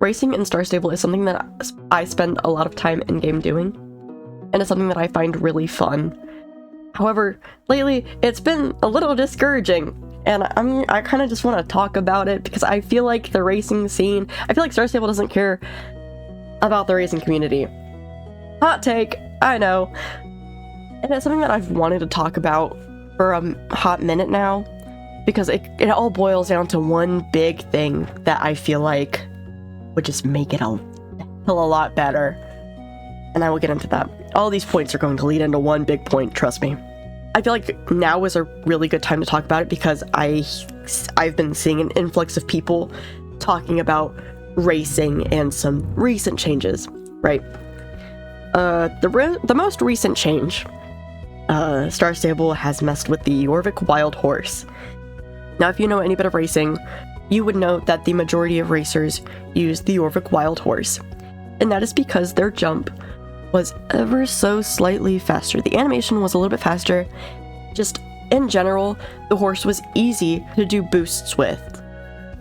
racing in Star Stable is something that I spend a lot of time in-game doing, and it's something that I find really fun. However, lately, it's been a little discouraging, and I kind of just want to talk about it because I feel like the racing scene, I feel like Star Stable doesn't care about the racing community. Hot take, I know. And it's something that I've wanted to talk about for a hot minute now, because it all boils down to one big thing that I feel like would just make it a lot better. And I will get into that. All these points are going to lead into one big point, trust me. I feel like now is a really good time to talk about it because I've been seeing an influx of people talking about racing and some recent changes, right? The most recent change, Star Stable has messed with the Jorvik Wild Horse. Now, if you know any bit of racing, you would know that the majority of racers use the Jorvik Wild Horse, and that is because their jump was ever so slightly faster. The animation was a little bit faster. Just in general, the horse was easy to do boosts with.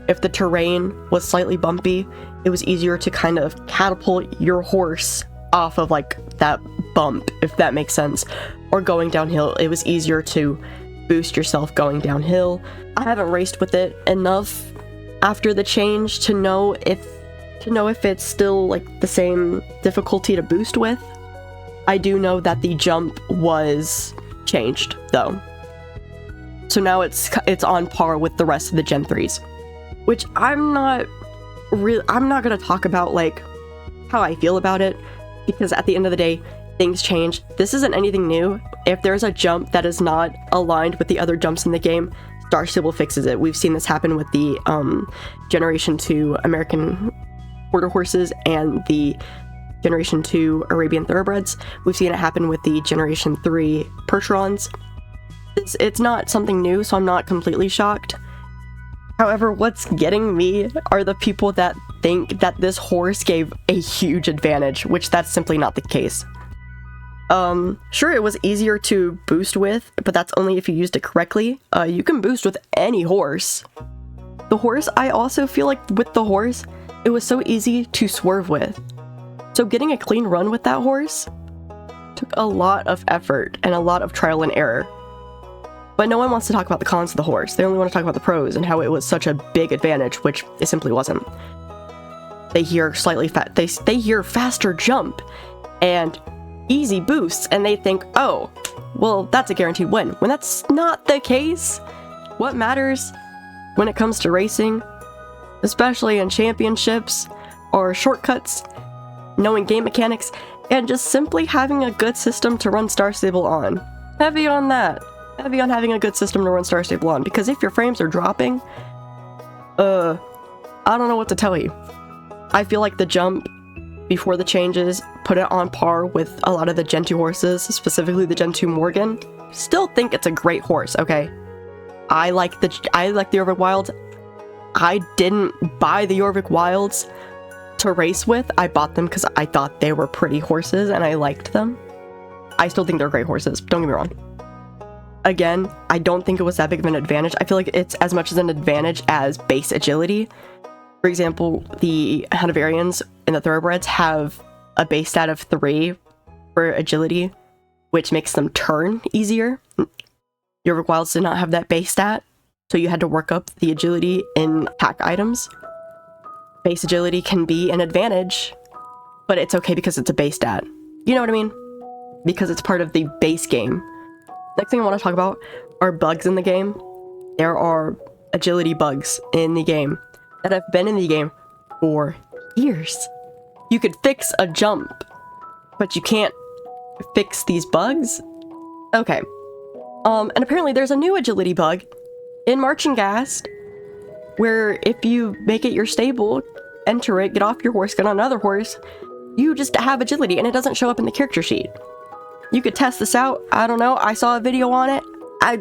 If the terrain was slightly bumpy, it was easier to kind of catapult your horse off of like that bump, if that makes sense. Or going downhill, it was easier to boost yourself going downhill. I haven't raced with it enough after the change to know if it's still like the same difficulty to boost with. I do know that the jump was changed though, so now it's on par with the rest of the Gen 3s, which I'm not gonna talk about like how I feel about it, because at the end of the day, things change. This isn't anything new. If there's a jump that is not aligned with the other jumps in the game, Star Stable fixes it. We've seen this happen with the Generation 2 American Quarter Horses and the Generation 2 Arabian Thoroughbreds. We've seen it happen with the Generation 3 Percherons. It's not something new, so I'm not completely shocked. However, what's getting me are the people that think that this horse gave a huge advantage, which that's simply not the case. Sure, it was easier to boost with, but that's only if you used it correctly. You can boost with any horse. The horse, I also feel like with the horse, it was so easy to swerve with. So getting a clean run with that horse took a lot of effort and a lot of trial and error. But no one wants to talk about the cons of the horse. They only want to talk about the pros and how it was such a big advantage, which it simply wasn't. They hear they hear faster jump and easy boosts, and they think, oh, well, that's a guaranteed win. When that's not the case. What matters when it comes to racing, especially in championships or shortcuts, knowing game mechanics, and just simply having a good system to run Star Stable on. Heavy on that. Heavy on having a good system to run Star Stable on, because if your frames are dropping, I don't know what to tell you. I feel like the jump before the changes put it on par with a lot of the Gen 2 horses, specifically the Gen 2 Morgan. Still think it's a great horse, okay? I like the Jorvik Wilds. I didn't buy the Jorvik Wilds to race with. I bought them because I thought they were pretty horses and I liked them. I still think they're great horses, don't get me wrong. Again, I don't think it was that big of an advantage. I feel like it's as much as an advantage as base agility. For example, the Hanoverians and the Thoroughbreds have a base stat of 3 for agility, which makes them turn easier. Jorvik Wilds did not have that base stat, so you had to work up the agility in pack items. Base agility can be an advantage, but it's okay because it's a base stat. You know what I mean? Because it's part of the base game. Next thing I want to talk about are bugs in the game. There are agility bugs in the game that have been in the game for years. You could fix a jump, but you can't fix these bugs? Okay. And apparently there's a new agility bug in Marching Gast, where if you make it your stable, enter it, get off your horse, get on another horse, you just have agility, and it doesn't show up in the character sheet. You could test this out. I don't know. I saw a video on it. I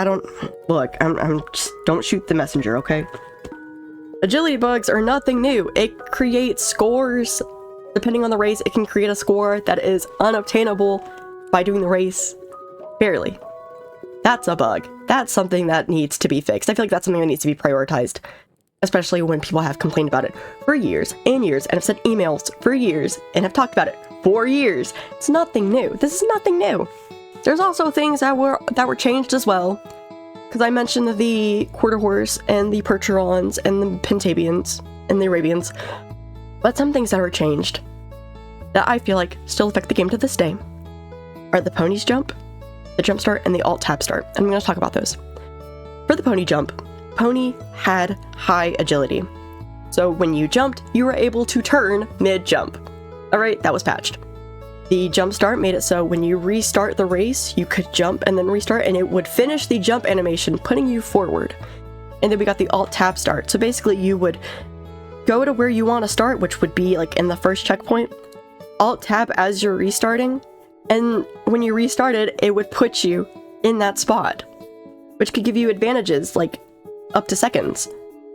don't look. I'm just, don't shoot the messenger, okay? Agility bugs are nothing new. It creates scores. Depending on the race, it can create a score that is unobtainable by doing the race fairly. That's a bug. That's something that needs to be fixed. I feel like that's something that needs to be prioritized. especially when people have complained about it for years and years and have sent emails for years and have talked about it for years. It's nothing new. This is nothing new. There's also things that were changed as well, because I mentioned the quarter horse and the percherons and the pentabians and the Arabians, but some things that were changed that I feel like still affect the game to this day are the pony's jump, the jump start, and the alt tab start. And I'm going to talk about those. For the pony jump, pony had high agility. So when you jumped, you were able to turn mid-jump. Alright, that was patched. The jump start made it so when you restart the race, you could jump and then restart, and it would finish the jump animation, putting you forward. And then we got the alt tab start. So basically you would go to where you want to start, which would be like in the first checkpoint, alt tab as you're restarting, and when you restarted, it would put you in that spot, which could give you advantages like up to seconds.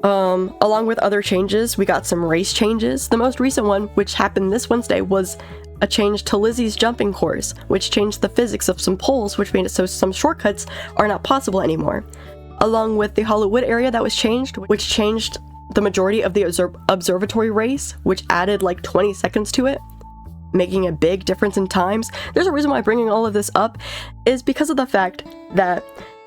Along with other changes, we got some race changes. The most recent one, which happened this Wednesday, was a change to Lizzie's jumping course, which changed the physics of some poles, which made it so some shortcuts are not possible anymore. Along with the Hollywood area that was changed, which changed the majority of the observatory race, which added like 20 seconds to it, making a big difference in times. There's a reason why I'm bringing all of this up, is because of the fact that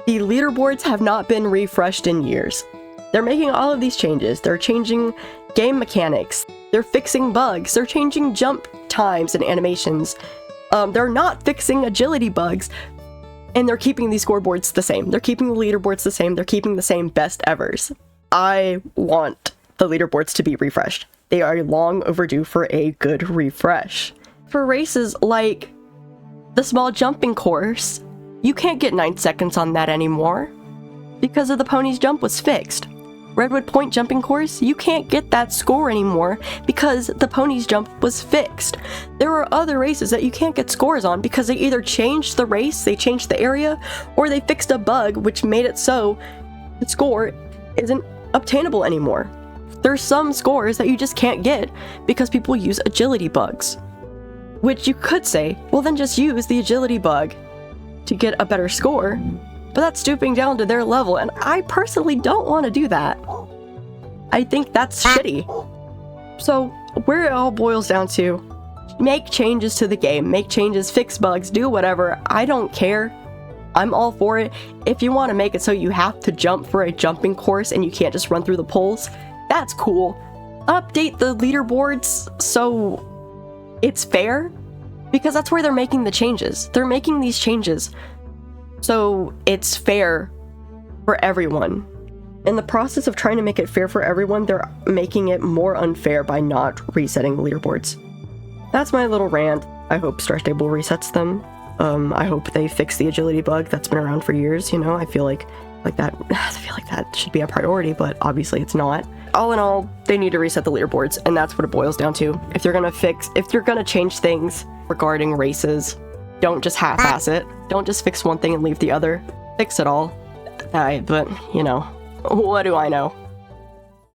the leaderboards have not been refreshed in years. They're making all of these changes. They're changing game mechanics. They're fixing bugs. They're changing jump times and animations. They're not fixing agility bugs, and they're keeping these scoreboards the same. They're keeping the leaderboards the same. They're keeping the same best evers. I want the leaderboards to be refreshed. They are long overdue for a good refresh. For races like the small jumping course, you can't get 9 seconds on that anymore because of the pony's jump was fixed. Redwood Point jumping course, you can't get that score anymore because the pony's jump was fixed. There are other races that you can't get scores on because they either changed the race, they changed the area, or they fixed a bug which made it so the score isn't obtainable anymore. There's some scores that you just can't get because people use agility bugs. Which you could say, well then just use the agility bug to get a better score, but that's stooping down to their level, and I personally don't want to do that. I think that's shitty. So where it all boils down to, make changes to the game, make changes, fix bugs, do whatever, I don't care. I'm all for it. If you want to make it so you have to jump for a jumping course and you can't just run through the poles, that's cool. Update the leaderboards so it's fair, because that's where they're making the changes. They're making these changes so it's fair for everyone. In the process of trying to make it fair for everyone, they're making it more unfair by not resetting the leaderboards. That's my little rant. I hope Stardew resets them. I hope they fix the agility bug that's been around for years, you know? I feel like that should be a priority, but obviously it's not. All in all, they need to reset the leaderboards, and that's what it boils down to. If you're gonna change things regarding races, don't just half-ass it. Don't just fix one thing and leave the other. Fix it all. But, you know, what do I know?